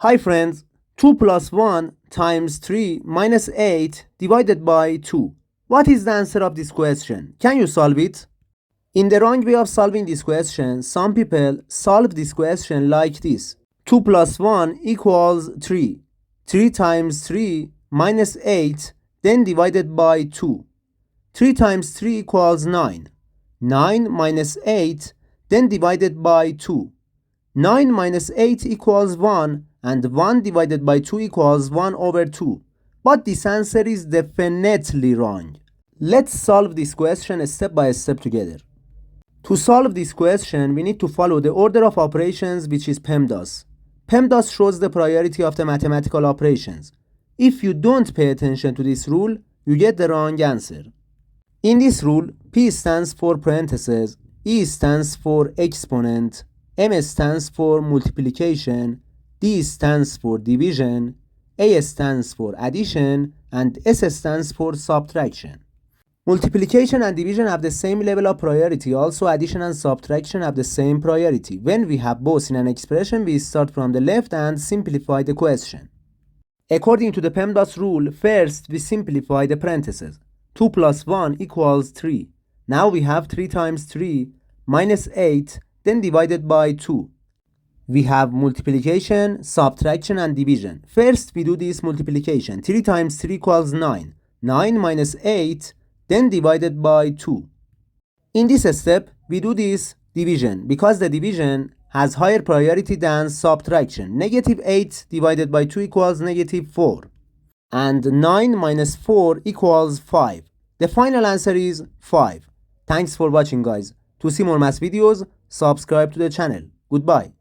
Hi friends, 2 plus 1 times 3 minus 8 divided by 2. What is the answer of this question? Can you solve it? In the wrong way of solving this question, some people solve this question like this. 2 plus 1 equals 3. 3 times 3 minus 8, then divided by 2. 3 times 3 equals 9. 9 minus 8, then divided by 2. 9 minus 8 equals 1, and 1 divided by 2 equals 1 over 2. But this answer is definitely wrong. Let's solve this question step by step together. To solve this question, we need to follow the order of operations, which is PEMDAS. PEMDAS shows the priority of the mathematical operations. If you don't pay attention to this rule, you get the wrong answer. In this rule, P stands for parentheses, E stands for exponent, M stands for multiplication, D stands for division, A stands for addition, and S stands for subtraction. Multiplication and division have the same level of priority. Also, addition and subtraction have the same priority. When we have both in an expression, we start from the left and simplify the question. According to the PEMDAS rule, first we simplify the parentheses. 2 plus 1 equals 3. Now we have 3 times 3 minus 8, then divided by 2. We have multiplication, subtraction, and division. First we do this multiplication. 3 times 3 equals 9. 9 minus 8, then divided by 2. In this step, we do this division because the division has higher priority than subtraction. Negative 8 divided by 2 equals negative 4. And 9 minus 4 equals 5. The final answer is 5. Thanks for watching, guys. To see more math videos, subscribe to the channel. Goodbye.